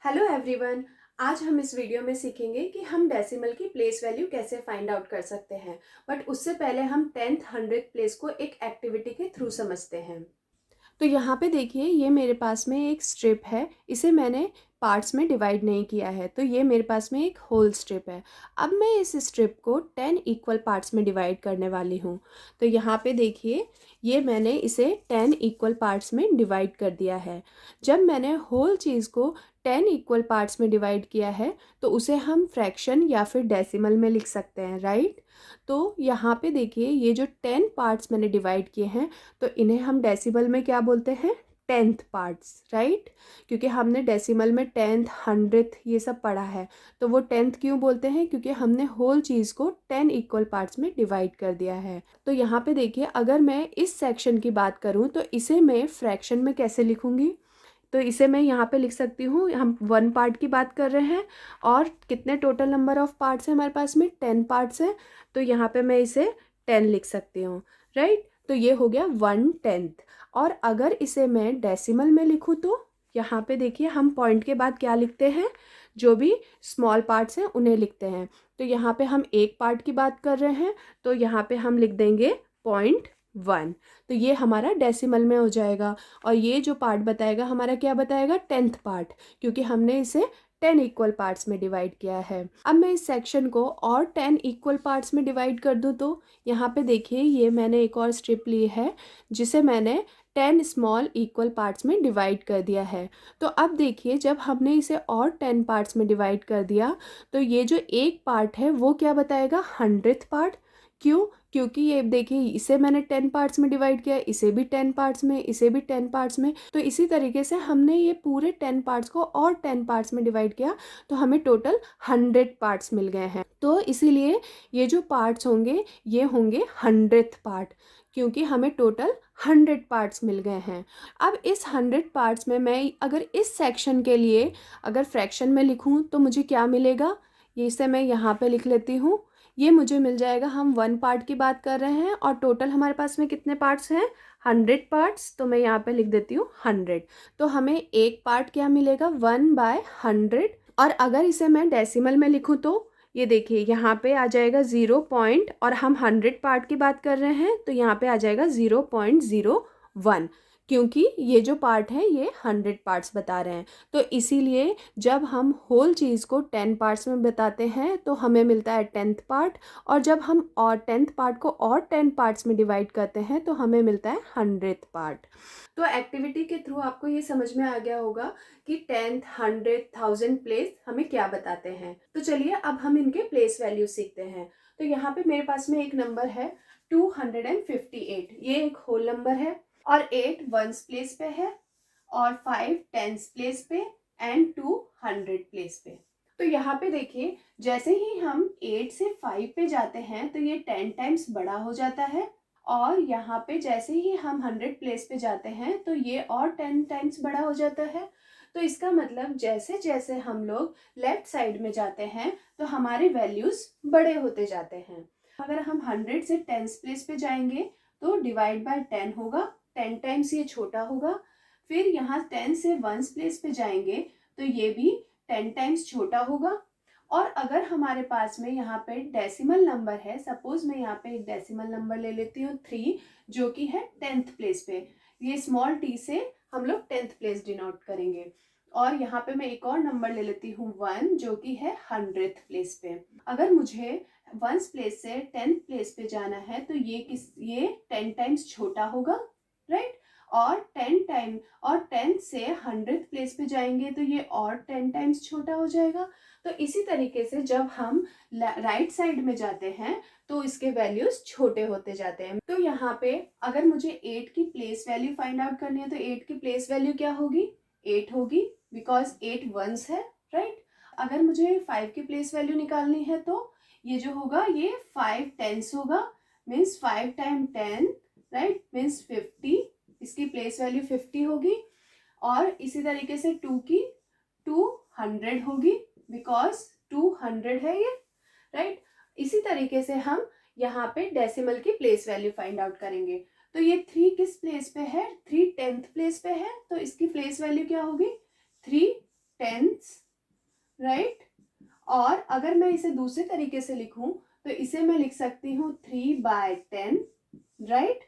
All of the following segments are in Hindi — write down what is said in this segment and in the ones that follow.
Hello everyone. आज हम इस वीडियो में सीखेंगे कि हम डेसिमल की प्लेस वैल्यू कैसे फाइंड आउट कर सकते हैं। बट उससे पहले हम 10th 100th प्लेस को एक एक्टिविटी के थ्रू समझते हैं। तो यहाँ पे देखिए, ये मेरे पास में एक स्ट्रिप है। इसे मैंने पार्ट्स में डिवाइड नहीं किया है, तो ये मेरे पास में एक होल स्ट्रिप है। अब मैं इस स्ट्रिप को 10 इक्वल पार्ट्स में डिवाइड करने वाली हूँ। तो यहाँ पे देखिए, ये मैंने इसे 10 इक्वल पार्ट्स में डिवाइड कर दिया है। जब मैंने होल चीज़ को 10 इक्वल पार्ट्स में डिवाइड किया है, तो उसे हम फ्रैक्शन या फिर डेसिमल में लिख सकते हैं, राइट। तो यहाँ पे देखिए, ये जो 10 पार्ट्स मैंने डिवाइड किए हैं, तो इन्हें हम डेसिमल में क्या बोलते हैं? 10th parts, right. क्योंकि हमने डेसिमल में 10th 100th ये सब पढ़ा है। तो वो 10th क्यों बोलते हैं? क्योंकि हमने होल चीज़ को 10 इक्वल पार्ट्स में डिवाइड कर दिया है। तो यहाँ पे देखिए, अगर मैं इस सेक्शन की बात करूँ तो इसे मैं फ्रैक्शन में कैसे लिखूँगी? तो इसे मैं यहाँ पे लिख सकती हूँ, हम 1 पार्ट की बात कर रहे हैं और कितने टोटल नंबर ऑफ पार्ट्स हैं हमारे पास में? 10 पार्ट्स हैं। तो यहाँ पे मैं इसे 10 लिख सकती हूँ, राइट। तो ये हो गया 1/10। और अगर इसे मैं डेसिमल में लिखूँ तो यहाँ पे देखिए, हम पॉइंट के बाद क्या लिखते हैं? जो भी स्मॉल पार्ट्स हैं उन्हें लिखते हैं। तो यहाँ पे हम एक पार्ट की बात कर रहे हैं, तो यहाँ पे हम लिख देंगे 0.1। तो ये हमारा डेसिमल में हो जाएगा। और ये जो पार्ट बताएगा हमारा, क्या बताएगा? 10th पार्ट, क्योंकि हमने इसे 10 इक्वल पार्ट्स में डिवाइड किया है। अब मैं इस सेक्शन को और 10 इक्वल पार्ट्स में डिवाइड कर दूँ तो यहाँ पे देखिए, ये मैंने एक और स्ट्रिप ली है जिसे मैंने 10 स्मॉल इक्वल पार्ट्स में डिवाइड कर दिया है। तो अब देखिए, जब हमने इसे और 10 पार्ट्स में डिवाइड कर दिया, तो ये जो एक पार्ट है वो क्या बताएगा? 100th part. क्यों? क्योंकि ये देखिए, इसे मैंने 10 पार्ट्स में डिवाइड किया, इसे भी 10 पार्ट्स में, इसे भी 10 पार्ट्स में। तो इसी तरीके से हमने ये पूरे 10 पार्ट्स को और 10 पार्ट्स में डिवाइड किया, तो हमें टोटल 100 पार्ट्स मिल गए हैं। तो इसीलिए ये जो पार्ट्स होंगे ये होंगे 100th पार्ट, क्योंकि हमें टोटल 100 पार्ट्स मिल गए हैं। अब इस 100 पार्ट्स में मैं अगर इस सेक्शन के लिए अगर फ्रैक्शन में लिखूं तो मुझे क्या मिलेगा? ये इसे मैं यहाँ पे लिख लेती हूँ। ये मुझे मिल जाएगा, हम 1 पार्ट की बात कर रहे हैं और टोटल हमारे पास में कितने पार्ट्स हैं? 100 पार्ट्स। तो मैं यहाँ पे लिख देती हूँ 100। तो हमें एक पार्ट क्या मिलेगा? 1/100। और अगर इसे मैं डेसिमल में लिखूँ तो ये देखिए, यहाँ पे आ जाएगा 0 पॉइंट, और हम 100 पार्ट की बात कर रहे हैं तो यहाँ पे आ जाएगा 0.01, क्योंकि ये जो पार्ट है ये 100 पार्ट्स बता रहे हैं। तो इसीलिए जब हम होल चीज़ को 10 पार्ट्स में बताते हैं तो हमें मिलता है 10th पार्ट, और जब हम और 10th पार्ट को और 10 पार्ट्स में डिवाइड करते हैं तो हमें मिलता है 100th पार्ट। तो एक्टिविटी के थ्रू आपको ये समझ में आ गया होगा कि 10th 100th 1000 प्लेस हमें क्या बताते हैं। तो चलिए, अब हम इनके प्लेस वैल्यू सीखते हैं। तो यहाँ पे मेरे पास में एक नंबर है 258। ये एक होल नंबर है, और 8 वंस प्लेस पे है, और 5 टेंस प्लेस पे, एंड 2 100 प्लेस पे। तो यहाँ पे देखिए, जैसे ही हम 8 से 5 पे जाते हैं तो ये 10 टाइम्स बड़ा हो जाता है, और यहाँ पे जैसे ही हम 100 प्लेस पे जाते हैं तो ये और 10 टाइम्स बड़ा हो जाता है। तो इसका मतलब जैसे जैसे हम लोग लेफ्ट साइड में जाते हैं तो हमारे वैल्यूज बड़े होते जाते हैं। अगर हम 100 से टेंस प्लेस पे जाएंगे तो डिवाइड बाय 10 होगा, 10 टाइम्स ये छोटा होगा। फिर यहाँ 10 से वंस प्लेस पे जाएंगे तो ये भी 10 टाइम्स छोटा होगा। और अगर हमारे पास में यहाँ पे डेसिमल नंबर है, सपोज मैं यहाँ पे एक डेसिमल नंबर ले लेती हूँ 3, जो कि है 10th प्लेस पे। ये स्मॉल t से हम लोग 10th प्लेस डिनोट करेंगे। और यहाँ पे मैं एक और नंबर ले लेती हूँ 1, जो कि है 100th प्लेस पे। अगर मुझे वंस प्लेस से 10th प्लेस पे जाना है तो ये 10 टाइम्स छोटा होगा, राइट। और 10 से 100th प्लेस पे जाएंगे तो ये और 10 टाइम्स छोटा हो जाएगा। तो इसी तरीके से जब हम राइट साइड में जाते हैं तो इसके वैल्यूज छोटे होते जाते हैं। तो यहाँ पे अगर मुझे 8 की प्लेस वैल्यू फाइंड आउट करनी है तो 8 की प्लेस वैल्यू क्या होगी? 8 होगी, बिकॉज 8 वंस है, राइट। अगर मुझे 5 की प्लेस वैल्यू निकालनी है तो ये जो होगा ये 5 टेंस होगा, मीन्स 5 टाइम 10, राइट, मीन्स 50। इसकी प्लेस वैल्यू 50 होगी। और इसी तरीके से 2 की 200 होगी, बिकॉज 200 है ये, राइट। इसी तरीके से हम यहाँ पे डेसिमल की प्लेस वैल्यू फाइंड आउट करेंगे। तो ये 3 किस प्लेस पे है? 3 10th प्लेस पे है, तो इसकी प्लेस वैल्यू क्या होगी? 3 टेंथ्स, राइट। और अगर मैं इसे दूसरे तरीके से लिखूं तो इसे मैं लिख सकती हूँ 3/10, राइट,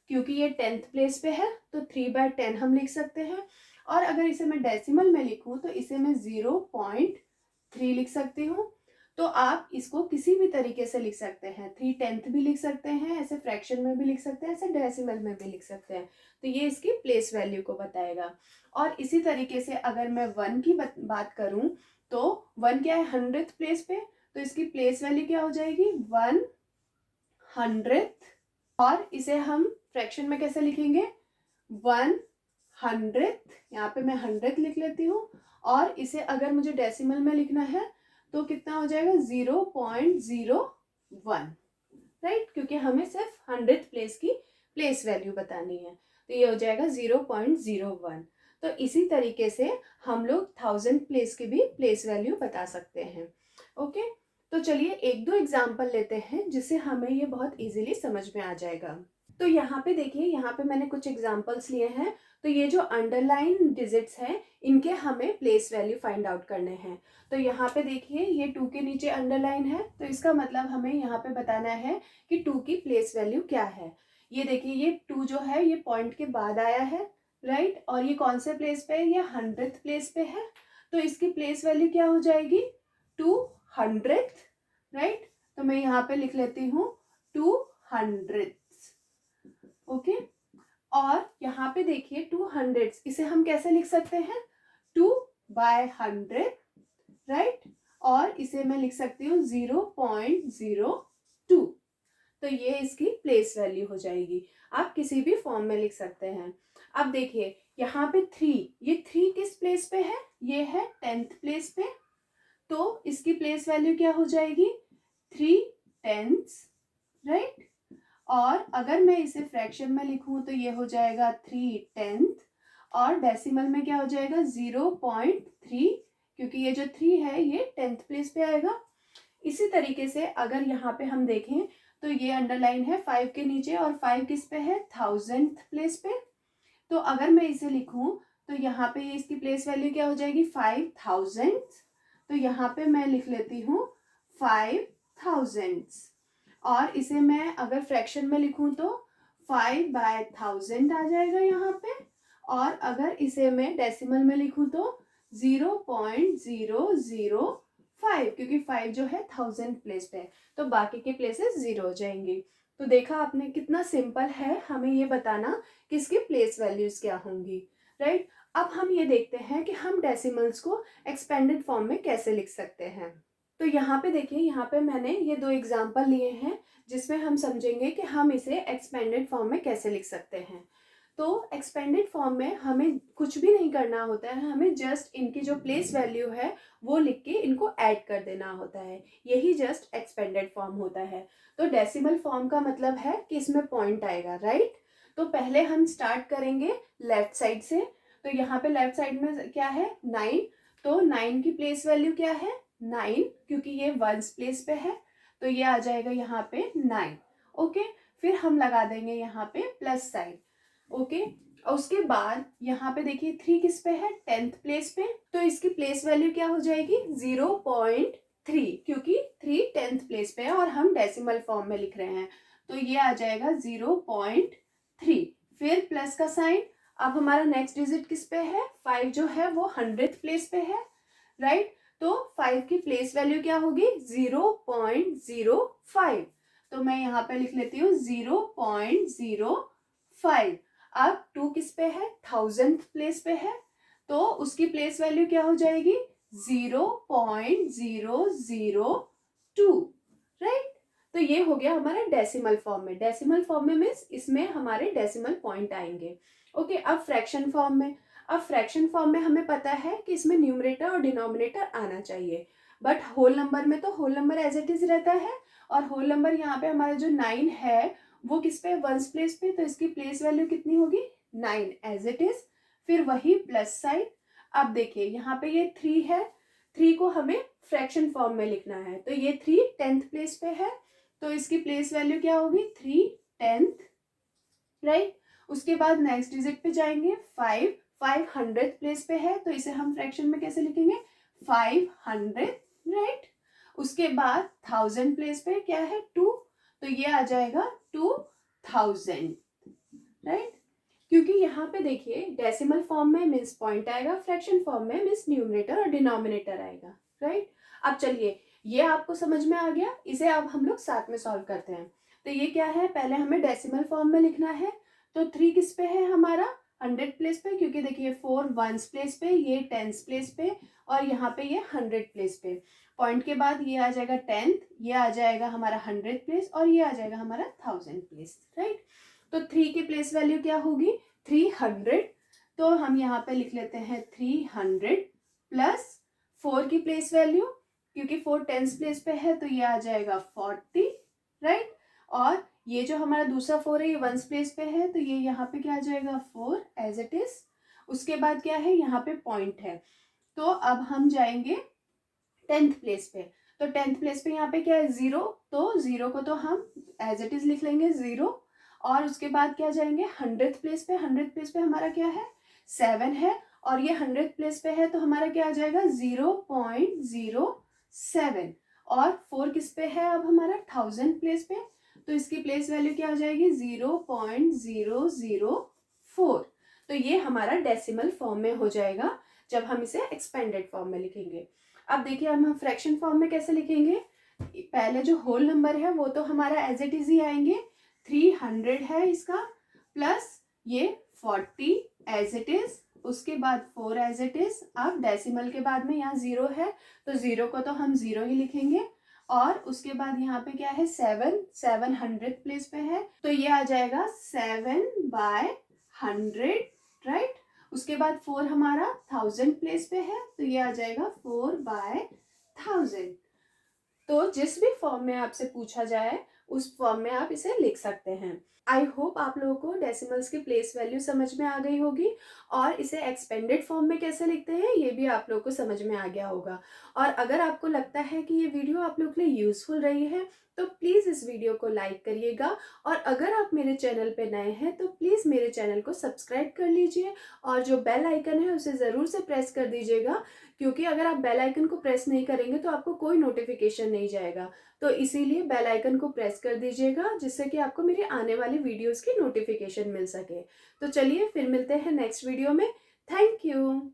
क्योंकि ये 10th प्लेस पे है तो 3/10 हम लिख सकते हैं। और अगर इसे मैं डेसिमल में लिखूं तो इसे मैं 0.3 लिख सकती हूँ। तो आप इसको किसी भी तरीके से लिख सकते हैं, 3/10 भी लिख सकते हैं, ऐसे फ्रैक्शन में भी लिख सकते हैं, ऐसे डेसिमल में भी लिख सकते हैं। तो ये इसकी प्लेस वैल्यू को बताएगा। और इसी तरीके से अगर मैं 1 की बात करूं तो 1 क्या है, 100th प्लेस पे, तो इसकी प्लेस वैल्यू क्या हो जाएगी, 100th। और इसे हम फ्रैक्शन में कैसे लिखेंगे, 100th, यहाँ पे मैं 100th लिख लेती हूँ। और इसे अगर मुझे डेसिमल में लिखना है तो कितना हो जाएगा, 0.01, राइट, क्योंकि हमें सिर्फ 100th प्लेस की प्लेस वैल्यू बतानी है। तो ये हो जाएगा 0.01। तो इसी तरीके से हम लोग 1000 प्लेस की भी प्लेस वैल्यू बता सकते हैं। ओके, तो चलिए एक दो एग्जाम्पल लेते हैं जिससे हमें ये बहुत इजीली समझ में आ जाएगा। तो यहाँ पे देखिए, यहाँ पे मैंने कुछ एग्जाम्पल्स लिए हैं। तो ये जो अंडरलाइन डिजिट्स हैं इनके हमें प्लेस वैल्यू फाइंड आउट करने हैं। तो यहाँ पे देखिए, ये 2 के नीचे अंडरलाइन है, तो इसका मतलब हमें यहाँ पे बताना है कि 2 की प्लेस वैल्यू क्या है। ये देखिए, ये 2 जो है ये पॉइंट के बाद आया है, राइट, और ये कौन से प्लेस पे है, ये 100th प्लेस पे है। तो इसकी प्लेस वैल्यू क्या हो जाएगी, 200th, राइट। तो मैं यहाँ पे लिख लेती हूँ 200th, ओके। और यहाँ पे देखिए 200, इसे हम कैसे लिख सकते हैं, 2/100, राइट। और इसे मैं लिख सकती हूँ 0.02। तो ये इसकी प्लेस वैल्यू हो जाएगी। आप किसी भी फॉर्म में लिख सकते हैं। अब देखिए यहाँ पे 3, ये 3 किस प्लेस पे है, ये है 10th प्लेस पे। तो इसकी प्लेस वैल्यू क्या हो जाएगी, 3/10, राइट। और अगर मैं इसे फ्रैक्शन में लिखूं तो ये हो जाएगा 3/10, और डेसिमल में क्या हो जाएगा, 0.3, क्योंकि ये जो 3 है ये 10th प्लेस पे आएगा। इसी तरीके से अगर यहाँ पे हम देखें तो ये अंडरलाइन है 5 के नीचे, और 5 किस पे है, 1000th प्लेस पे। तो अगर मैं इसे लिखूं तो यहाँ पे इसकी प्लेस वैल्यू क्या हो जाएगी, 5000। तो यहाँ पे मैं लिख लेती हूँ 5000। और इसे मैं अगर फ्रैक्शन में लिखूं तो 5/1000 आ जाएगा यहाँ पे। और अगर इसे मैं डेसिमल में लिखूं तो 0.005, क्योंकि 5 जो है 1000 प्लेस पे है, तो बाकी के प्लेसेस 0 हो जाएंगी। तो देखा आपने, कितना सिंपल है हमें ये बताना कि इसकी प्लेस वैल्यूज क्या होंगी, राइट। अब हम ये देखते हैं कि हम डेसिमल्स को एक्सपेंडेड फॉर्म में कैसे लिख सकते हैं। तो यहाँ पे देखिए, यहाँ पे मैंने ये 2 एग्जाम्पल लिए हैं जिसमें हम समझेंगे कि हम इसे एक्सपेंडेड फॉर्म में कैसे लिख सकते हैं। तो एक्सपेंडेड फॉर्म में हमें कुछ भी नहीं करना होता है, हमें जस्ट इनकी जो प्लेस वैल्यू है वो लिख के इनको ऐड कर देना होता है, यही जस्ट एक्सपेंडेड फॉर्म होता है। तो डेसिमल फॉर्म का मतलब है कि इसमें पॉइंट आएगा, राइट। तो पहले हम स्टार्ट करेंगे लेफ्ट साइड से। तो यहाँ पे लेफ्ट साइड में क्या है, 9। तो 9 की प्लेस वैल्यू क्या है, 9, क्योंकि ये 1s प्लेस पे है, तो ये आ जाएगा यहाँ पे 9, ओके। फिर हम लगा देंगे यहाँ पे प्लस साइन, ओके। और उसके बाद यहाँ पे देखिए 3 किस पे है, 10th प्लेस पे, तो इसकी प्लेस वैल्यू क्या हो जाएगी, 0.3, क्योंकि 3 10th प्लेस पे है और हम डेसिमल फॉर्म में लिख रहे हैं, तो ये आ जाएगा 0.3। फिर प्लस का साइन। अब हमारा नेक्स्ट डिजिट किस पे है, 5 जो है वो 100th प्लेस पे है, राइट। तो 5 की प्लेस वैल्यू क्या होगी, 0.05। तो मैं यहाँ पे लिख लेती हूँ 0.05। अब 2 किस पे है, 1000th प्लेस पे है, तो उसकी प्लेस वैल्यू क्या हो जाएगी, 0.002, राइट। तो ये हो गया हमारा डेसिमल फॉर्म में। डेसिमल फॉर्म में मीन्स इसमें हमारे डेसिमल पॉइंट आएंगे, ओके। अब फ्रैक्शन फॉर्म में, अब फ्रैक्शन फॉर्म में हमें पता है कि इसमें न्यूमरेटर और डिनोमिनेटर आना चाहिए, बट होल नंबर में तो whole number as it is रहता है, और होल नंबर यहाँ पे हमारा जो 9 है वो किस पे, 1s प्लेस पे, तो इसकी प्लेस वैल्यू कितनी होगी, 9 एज इट इज। फिर वही प्लस साइन। अब देखिए यहाँ पे ये 3 है, 3 को हमें फ्रैक्शन फॉर्म में लिखना है, तो ये 3 10th प्लेस पे है, तो इसकी प्लेस वैल्यू क्या होगी, 3/10, राइट। उसके बाद नेक्स्ट डिजिट पे जाएंगे 5, 500 प्लेस पे है तो इसे हम फ्रैक्शन में कैसे लिखेंगे, 500, राइट। उसके बाद 1000 प्लेस पे क्या है, 2, तो ये आ जाएगा 2000, राइट। क्योंकि यहाँ पे देखिए डेसिमल फॉर्म में मीन्स पॉइंट आएगा, फ्रैक्शन फॉर्म में मीन्स न्यूमरेटर और डिनोमिनेटर आएगा, राइट। अब चलिए ये आपको समझ में आ गया, इसे अब हम लोग साथ में सॉल्व करते हैं। तो ये क्या है, पहले हमें डेसिमल फॉर्म में लिखना है। तो 3 किस पे है हमारा, 100 प्लेस पे, क्योंकि देखिए 4 वंस प्लेस पे, ये टेंस प्लेस पे, और यहाँ पे ये 100 प्लेस पे। पॉइंट के बाद ये आ जाएगा 10th, ये आ जाएगा हमारा 100 प्लेस, और ये आ जाएगा हमारा 1000 प्लेस, राइट। तो 3 की प्लेस वैल्यू क्या होगी, 300। तो हम यहाँ पे लिख लेते हैं 300 प्लस 4 की प्लेस वैल्यू, क्योंकि 4 टेंस प्लेस पे है तो ये आ जाएगा 40, राइट। और ये जो हमारा दूसरा 4 है ये वंस प्लेस पे है तो ये यहाँ पे क्या आ जाएगा 4 एज इट इज। उसके बाद क्या है, यहाँ पे पॉइंट है, तो अब हम जाएंगे 10th प्लेस पे। तो 10th प्लेस पे यहाँ पे क्या है 0, तो 0 को तो हम एज इट इज लिख लेंगे 0। और उसके बाद क्या जाएंगे 100th प्लेस पे। 100th प्लेस पे हमारा क्या है 7 है, और ये 100th प्लेस पे है तो हमारा क्या आ जाएगा 0.07। और 4 किस पे है अब हमारा 1000 प्लेस पे, तो इसकी प्लेस वैल्यू क्या आ जाएगी 0.004। तो ये हमारा डेसिमल फॉर्म में हो जाएगा जब हम इसे एक्सपेंडेड फॉर्म में लिखेंगे। अब देखिए हम फ्रैक्शन फॉर्म में कैसे लिखेंगे, पहले जो होल नंबर है वो तो हमारा एज इट इज ही आएंगे, 300 है इसका, प्लस ये 40 एज इट इज, उसके बाद 4 एज इट इज। अब डेसिमल के बाद में यहाँ 0 है तो 0 को तो हम 0 ही लिखेंगे, और उसके बाद यहाँ पे क्या है 700 प्लेस पे है तो ये आ जाएगा 7/100, राइट। उसके बाद 4 हमारा 1000 प्लेस पे है तो ये आ जाएगा 4/1000। तो जिस भी फॉर्म में आपसे पूछा जाए उस फॉर्म में आप इसे लिख सकते हैं। आई होप आप लोगों को डेसिमल्स की प्लेस वैल्यू समझ में आ गई होगी, और इसे एक्सपेंडेड फॉर्म में कैसे लिखते हैं ये भी आप लोगों को समझ में आ गया होगा। और अगर आपको लगता है कि ये वीडियो आप लोगों के लिए यूजफुल रही है तो प्लीज़ इस वीडियो को लाइक करिएगा, और अगर आप मेरे चैनल पे नए हैं तो प्लीज़ मेरे चैनल को सब्सक्राइब कर लीजिए, और जो बेल आइकन है उसे ज़रूर से प्रेस कर दीजिएगा, क्योंकि अगर आप बेल आइकन को प्रेस नहीं करेंगे तो आपको कोई नोटिफिकेशन नहीं जाएगा। तो इसीलिए बेल आइकन को प्रेस कर दीजिएगा जिससे कि आपको मेरी आने वाली वीडियोस की नोटिफिकेशन मिल सके। तो चलिए फिर मिलते हैं नेक्स्ट वीडियो में। Thank you.